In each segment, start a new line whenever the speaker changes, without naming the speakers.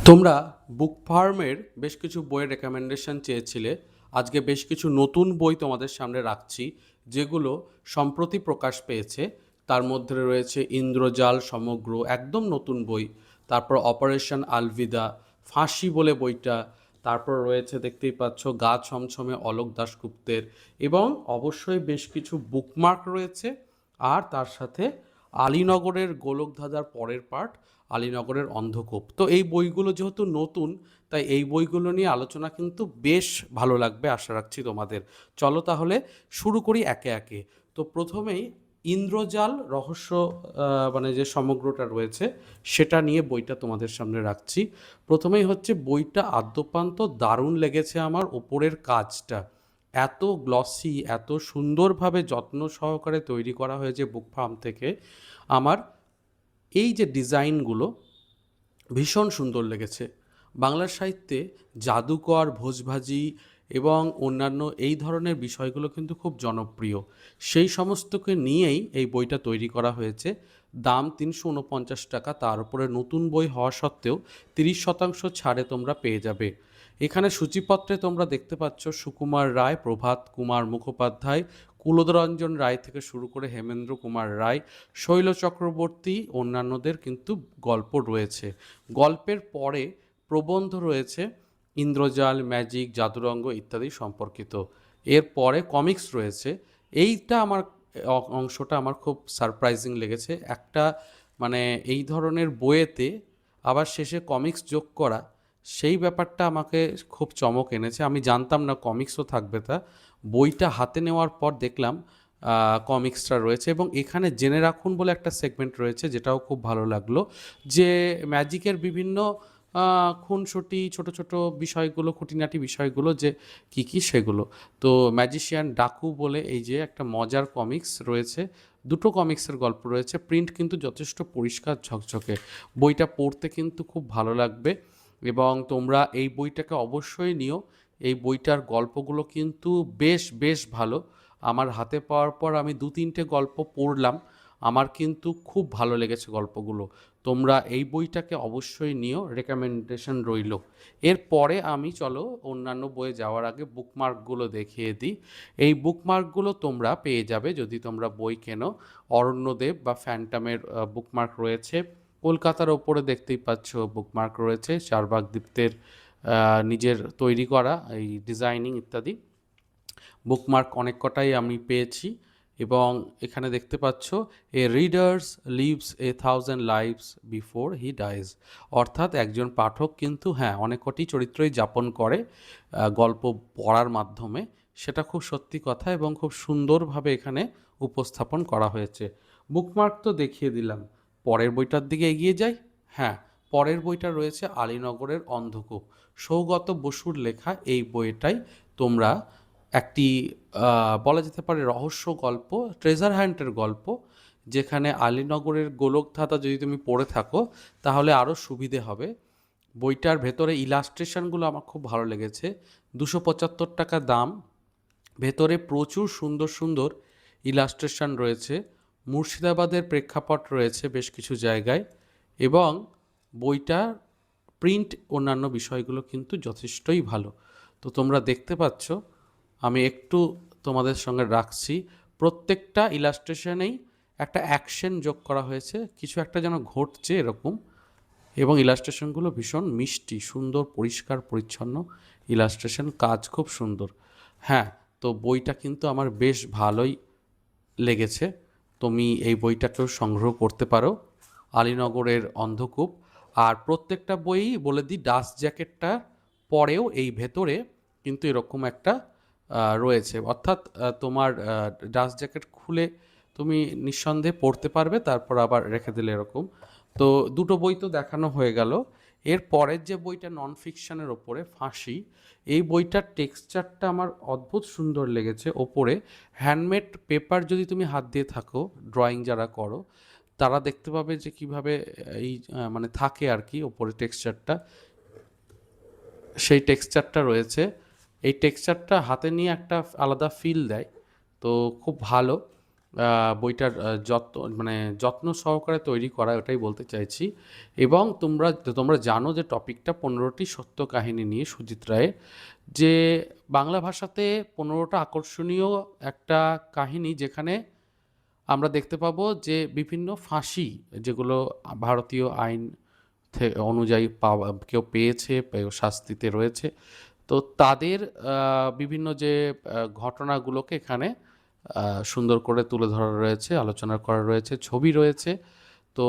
তোমরা বুক ফার্মের বেশ কিছু বইয়ের রেকমেন্ডেশন চেয়েছিলে। আজকে বেশ কিছু নতুন বই তোমাদের সামনে রাখছি, যেগুলো সম্প্রতি প্রকাশ পেয়েছে। তার মধ্যে রয়েছে ইন্দ্রজাল সমগ্র, একদম নতুন বই। তারপর অপারেশন আলভিদা, ফাঁসি বলে বইটা। তারপর রয়েছে, দেখতেই পাচ্ছ, গা ছমছমে অলোক দাশগুপ্তের। এবং অবশ্যই বেশ কিছু বুকমার্ক রয়েছে। আর তার সাথে আলীনগরের গোলকধাঁধার পরের পার্ট, আলীনগরের অন্ধকূপ। তো এই বইগুলো যেহেতু নতুন, তাই এই বইগুলো নিয়ে আলোচনা কিন্তু বেশ ভালো লাগবে, আশা রাখছি তোমাদের। চলো তাহলে শুরু করি একে একে। তো প্রথমেই ইন্দ্রজাল রহস্য, মানে যে সমগ্রটা রয়েছে সেটা নিয়ে বইটা তোমাদের সামনে রাখছি। প্রথমেই হচ্ছে, বইটা আদ্যোপান্ত দারুণ লেগেছে আমার। ওপরের কাজটা এত গ্লসি, এত সুন্দরভাবে যত্ন সহকারে তৈরি করা হয়েছে বুক ফার্ম থেকে। আমার এই যে ডিজাইনগুলো ভীষণ সুন্দর লেগেছে। বাংলা সাহিত্যে জাদুকর, ভোজভাজি এবং অন্যান্য এই ধরনের বিষয়গুলো কিন্তু খুব জনপ্রিয়। সেই সমস্তকে নিয়েই এই বইটা তৈরি করা হয়েছে। দাম ৩৪৯ টাকা। তার উপরে নতুন বই হওয়া সত্ত্বেও ৩০% ছাড়ে তোমরা পেয়ে যাবে। এখানে সূচিপত্রে তোমরা দেখতে পাচ্ছ সুকুমার রায়, প্রভাত কুমার মুখোপাধ্যায়, কুলদরঞ্জন রায় থেকে শুরু করে হেমেন্দ্র কুমার রায়, শৈল চক্রবর্তী, অন্যান্যদের কিন্তু গল্প রয়েছে। গল্পের পরে প্রবন্ধ রয়েছে ইন্দ্রজাল, ম্যাজিক, জাদুরঙ্গ ইত্যাদি সম্পর্কিত। এর পরে কমিক্স রয়েছে। এইটা আমার অংশটা আমার খুব সারপ্রাইজিং লেগেছে। একটা মানে এই ধরনের বইয়েতে আবার শেষে কমিক্স যোগ করা, সেই ব্যাপারটা আমাকে খুব চমক এনেছে। আমি জানতাম না কমিক্সও থাকবে। তা বইটা হাতে নেওয়ার পর দেখলাম কমিক্সটা রয়েছে। এবং এখানে জেনে রাখুন বলে একটা সেগমেন্ট রয়েছে, যেটাও খুব ভালো লাগলো। যে ম্যাজিকের বিভিন্ন খুনসুটি, ছোট ছোট বিষয়গুলো, খুঁটিনাটি বিষয়গুলো যে কী কী সেগুলো। তো ম্যাজিশিয়ান ডাকু বলে এই যে একটা মজার কমিক্স রয়েছে। দুটো কমিক্সের গল্প রয়েছে। প্রিন্ট কিন্তু যথেষ্ট পরিষ্কার ঝকঝকে। বইটা পড়তে কিন্তু খুব ভালো লাগবে। এবং তোমরা এই বইটাকে অবশ্যই নিও। এই বইটার গল্পগুলো কিন্তু বেশ বেশ ভালো। আমার হাতে পাওয়ার পর আমি ২-৩টে গল্প পড়লাম। আমার কিন্তু খুব ভালো লেগেছে গল্পগুলো। তোমরা এই বইটাকে অবশ্যই নিও, রেকমেন্ডেশন রইল। এরপরে আমি, চলো অন্যান্য বইয়ে যাওয়ার আগে বুকমার্কগুলো দেখিয়ে দিই। এই বুকমার্কগুলো তোমরা পেয়ে যাবে যদি তোমরা বই কেনো। অরণ্যদেব বা ফ্যান্টামের বুকমার্ক রয়েছে। কলকাতার ওপরে দেখতেই পাচ্ছ বুকমার্ক রয়েছে, চারবাক দীপ্তের নিজের তৈরি করা এই ডিজাইনিং ইত্যাদি বুকমার্ক অনেক কটাই আমি পেয়েছি। এবং এখানে দেখতে পাচ্ছ, a readers lives 1000 lives before he dies. অর্থাৎ একজন পাঠক কিন্তু, হ্যাঁ, অনেক কটি চরিত্রই যাপন করে গল্প পড়ার মাধ্যমে। সেটা খুব সত্যি কথা এবং খুব সুন্দরভাবে এখানে উপস্থাপন করা হয়েছে। বুকমার্ক তো দেখিয়ে দিলাম। পরের বইটার দিকে এগিয়ে যাই। হ্যাঁ, পরের বইটা রয়েছে আলীনগরের অন্ধকূপ। সৌগত বসুর লেখা এই বইটাই তোমরা একটি বলা যেতে পারে রহস্য গল্প, ট্রেজার হান্টের গল্প। যেখানে আলীনগরের গোলকধাঁধা যদি তুমি পড়ে থাকো তাহলে আরও সুবিধে হবে। বইটার ভেতরে ইলাস্ট্রেশনগুলো আমার খুব ভালো লেগেছে। ২৭৫ টাকা দাম। ভেতরে প্রচুর সুন্দর সুন্দর ইলাস্ট্রেশন রয়েছে। মুর্শিদাবাদের প্রেক্ষাপট রয়েছে বেশ কিছু জায়গায়। এবং বইটার প্রিন্ট, অন্যান্য বিষয়গুলো কিন্তু যথেষ্টই ভালো। তো তোমরা দেখতে পাচ্ছ, আমি একটু তোমাদের সঙ্গে রাখছি। প্রত্যেকটা ইলাস্ট্রেশনেই একটা অ্যাকশন যোগ করা হয়েছে, কিছু একটা যেন ঘটছে এরকম। এবং ইলাস্ট্রেশনগুলো ভীষণ মিষ্টি, সুন্দর, পরিষ্কার পরিচ্ছন্ন ইলাস্ট্রেশন, কাজ খুব সুন্দর। হ্যাঁ, তো বইটা কিন্তু আমার বেশ ভালোই লেগেছে। তুমি এই বইটাকেও সংগ্রহ করতে পারো, আলীনগরের অন্ধকূপ। আর প্রত্যেকটা বইই বলে দিই, ডাস্ট জ্যাকেটটা পরেও এই ভেতরে কিন্তু এরকম একটা রয়েছে। অর্থাৎ তোমার ডাস্ট জ্যাকেট খুলে তুমি নিঃসন্দেহে পড়তে পারবে, তারপর আবার রেখে দিলে এরকম। তো দুটো বই তো দেখানো হয়ে গেল। এর পরের যে বইটা নন ফিকশনের ওপরে, ফাঁসি, এই বইটার টেক্সচারটা আমার অদ্ভুত সুন্দর লেগেছে। ওপরে হ্যান্ডমেড পেপার যদি তুমি হাত দিয়ে থাকো, ড্রয়িং যারা করো, তারা দেখতে পাবে যে কিভাবে এই মানে থাকে আর কি ওপরে টেক্সচারটা, সেই টেক্সচারটা রয়েছে। এই টেক্সচারটা হাতে নিয়ে একটা আলাদা ফিল দেয়। তো খুব ভালো। বইটার যত্ন সহকারে তৈরি করা, ওটাই বলতে চাইছি। এবং তোমরা জানো যে টপিকটা 15টি সত্য কাহিনী নিয়ে সুজিত রায়ের, যে বাংলা ভাষাতে 15টা আকর্ষণীয় একটা কাহিনী, যেখানে আমরা দেখতে পাবো যে বিভিন্ন ফাঁসি, যেগুলো ভারতীয় আইন অনুযায়ী কেউ পেয়েছে, শাস্তিতে রয়েছে, তো তাদের বিভিন্ন যে ঘটনাগুলোকে এখানে সুন্দর করে তুলে ধরা রয়েছে, আলোচনা করা রয়েছে, ছবি রয়েছে। তো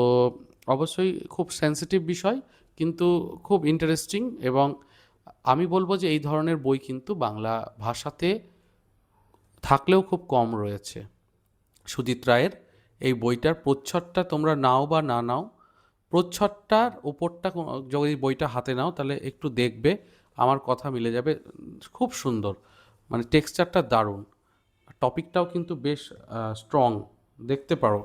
অবশ্যই খুব সেন্সিটিভ বিষয়, কিন্তু খুব ইন্টারেস্টিং। এবং আমি বলবো যে এই ধরনের বই কিন্তু বাংলা ভাষাতে থাকলেও খুব কম রয়েছে। সুজিত রায়ের এই বইটার প্রচ্ছদটা তোমরা নাও বা না নাও, প্রচ্ছদটার ওপরটা যদি বইটা হাতে নাও তাহলে একটু দেখবে, আমার কথা মিলে যাবে। খুব সুন্দর, মানে টেক্সচারটা দারুণ, টপিকটাও কিন্তু বেশ স্ট্রং, দেখতে পারো।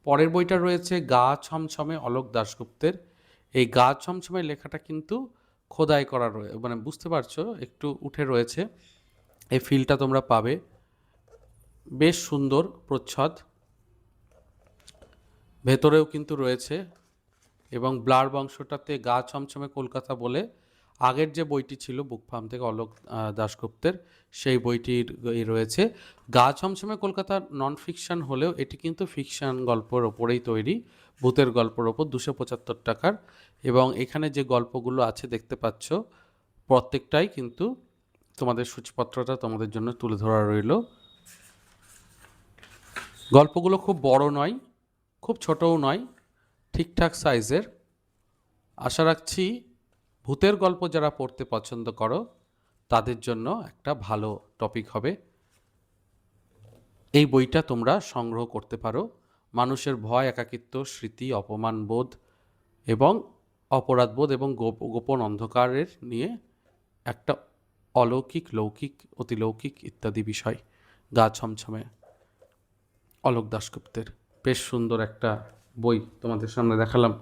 পরের বইটা রয়েছে গা ছমছমে, অলোক দাশগুপ্তের। এই গা ছমছমে লেখাটা কিন্তু খোদাই করা মানে বুঝতে পারছো, একটু উঠে রয়েছে, এই ফিলটা তোমরা পাবে। বেশ সুন্দর প্রচ্ছদ, ভেতরেও কিন্তু রয়েছে। এবং ব্লার বংশটাতে গা ছমছমে কলকাতা বলে আগের যে বইটি ছিল বুক ফার্ম থেকে অলোক দাশগুপ্তের, সেই বইটির রয়েছে। গা ছমছমে কলকাতা নন ফিকশন হলেও এটি কিন্তু ফিকশন গল্পের ওপরেই তৈরি, ভূতের গল্পের ওপর, 275 টাকার। এবং এখানে যে গল্পগুলো আছে দেখতে পাচ্ছ, প্রত্যেকটাই কিন্তু তোমাদের সূচিপত্রটা তোমাদের জন্য তুলে ধরা রইল। গল্পগুলো খুব বড় নয়, খুব ছোটও নয়, ঠিকঠাক সাইজের। আশা রাখছি ভূতের গল্প যারা পড়তে পছন্দ করো তাদের জন্য একটা ভালো টপিক হবে। এই বইটা তোমরা সংগ্রহ করতে পারো। মানুষের ভয়, একাকিত্ব, স্মৃতি, অপমানবোধ এবং অপরাধবোধ এবং গোপন অন্ধকারের নিয়ে একটা অলৌকিক, লৌকিক, অতিলৌকিক ইত্যাদি বিষয়। গা ছমছমে, অলোক দাশগুপ্তের বেশ সুন্দর একটা বই তোমাদের সামনে দেখালাম।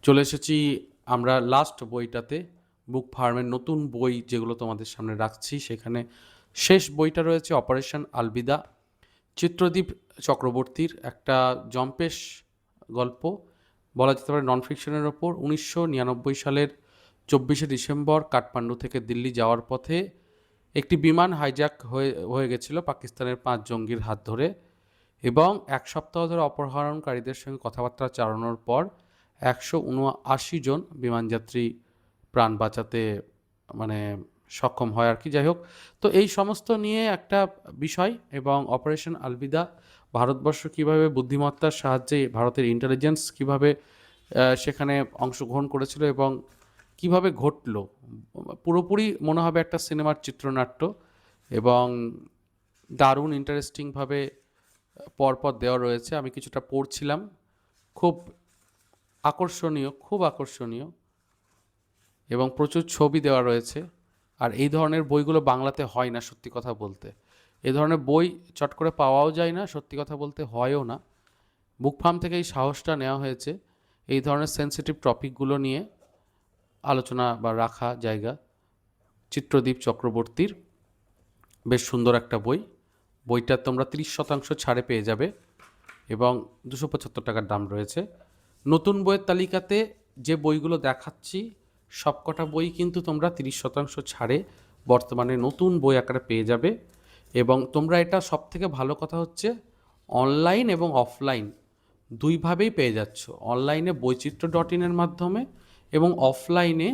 চলে এসেছি আমরা লাস্ট বইটাতে, বুক ফার্মের নতুন বই যেগুলো তোমাদের সামনে রাখছি, সেখানে শেষ বইটা রয়েছে অপারেশন আলবিদা, চিত্রদীপ চক্রবর্তীর একটা জম্পেশ গল্প, বলা যেতে পারে নন ফিকশনের ওপর। 1999 সালের 24শে ডিসেম্বর কাঠমান্ডু থেকে দিল্লি যাওয়ার পথে একটি বিমান হাইজ্যাক হয়ে গেছিল পাকিস্তানের 5 জঙ্গির হাত ধরে, এবং 1 সপ্তাহ ধরে অপহরণকারীদের সঙ্গে কথাবার্তা চালানোর পর 179 জন বিমানযাত্রী প্রাণ বাঁচাতে মানে সক্ষম হয় আর কি। যাই হোক, তো এই সমস্ত নিয়ে একটা বিষয়। এবং অপারেশন আলবিদা ভারতবর্ষ কীভাবে বুদ্ধিমত্তার সাহায্যে, ভারতের ইন্টেলিজেন্স কীভাবে সেখানে অংশগ্রহণ করেছিল এবং কিভাবে ঘটলো, পুরোপুরি মনে হবে একটা সিনেমার চিত্রনাট্য। এবং দারুণ ইন্টারেস্টিংভাবে পরপর দেওয়া রয়েছে। আমি কিছুটা পড়ছিলাম, খুব আকর্ষণীয়, খুব আকর্ষণীয়, এবং প্রচুর ছবি দেওয়া রয়েছে। আর এই ধরনের বইগুলো বাংলাতে হয় না, সত্যি কথা বলতে। এই ধরনের বই চট করে পাওয়াও যায় না, সত্যি কথা বলতে হয়ও না। বুক ফার্ম থেকে এই সাহসটা নেওয়া হয়েছে এই ধরনের সেন্সিটিভ টপিকগুলো নিয়ে আলোচনা বা রাখা জায়গা। চিত্রদীপ চক্রবর্তীর বেশ সুন্দর একটা বই, বইটার তোমরা 30% ছাড়ে পেয়ে যাবে এবং 275 টাকার দাম রয়েছে। নতুন বইয়ের তালিকাতে যে বইগুলো দেখাচ্ছি সবকটা বই কিন্তু তোমরা 30% ছাড়ে বর্তমানে নতুন বই আকারে পেয়ে যাবে। এবং তোমরা এটা, সবথেকে ভালো কথা হচ্ছে, অনলাইন এবং অফলাইন দুইভাবেই পেয়ে যাচ্ছ। অনলাইনে বৈচিত্র্য.in-এর মাধ্যমে, এবং অফলাইনে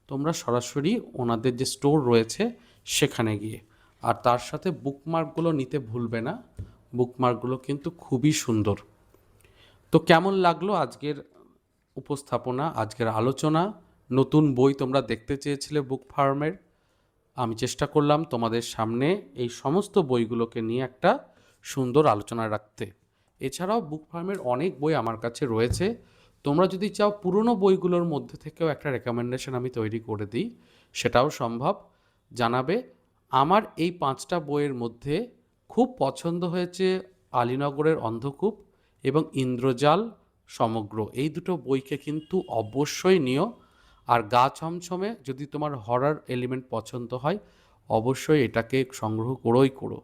তোমরা সরাসরি ওনাদের যে স্টোর রয়েছে সেখানে গিয়ে। আর তার সাথে বুকমার্কগুলো নিতে ভুলবে না, বুকমার্কগুলো কিন্তু খুবই সুন্দর। তো কেমন লাগলো আজকের উপস্থাপনা, আজকের আলোচনা? নতুন বই তোমরা দেখতে চেয়েছিলে বুক ফার্মের, আমি চেষ্টা করলাম তোমাদের সামনে এই সমস্ত বইগুলোকে নিয়ে একটা সুন্দর আলোচনা রাখতে। এছাড়াও বুক ফার্মের অনেক বই আমার কাছে রয়েছে, তোমরা যদি চাও পুরনো বইগুলোর মধ্যে থেকেও একটা রেকমেন্ডেশন আমি তৈরি করে দিই, সেটাও সম্ভব, জানাবে। আমার এই 5টা বইয়ের মধ্যে খুব পছন্দ হয়েছে আলীনগরের অন্ধকূপ এবং ইন্দ্রজাল সমগ্র, এই দুটো বইকে কিন্তু অবশ্যই নিও। আর গা ছমছমে যদি তোমার হরর এলিমেন্ট পছন্দ হয়, অবশ্যই এটাকে সংগ্রহ করোই করো।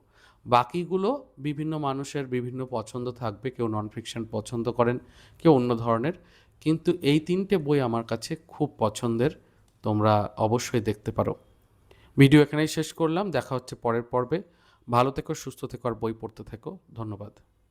বাকিগুলো বিভিন্ন মানুষের বিভিন্ন পছন্দ থাকবে, কেউ নন ফিকশন পছন্দ করেন, কেউ অন্য ধরনের, কিন্তু এই 3টে বই আমার কাছে খুব পছন্দের, তোমরা অবশ্যই দেখতে পারো। ভিডিও এখানেই শেষ করলাম, দেখা হচ্ছে পরের পর্বে। ভালো থেকো, সুস্থ থেকো আর বই পড়তে থেকো। ধন্যবাদ।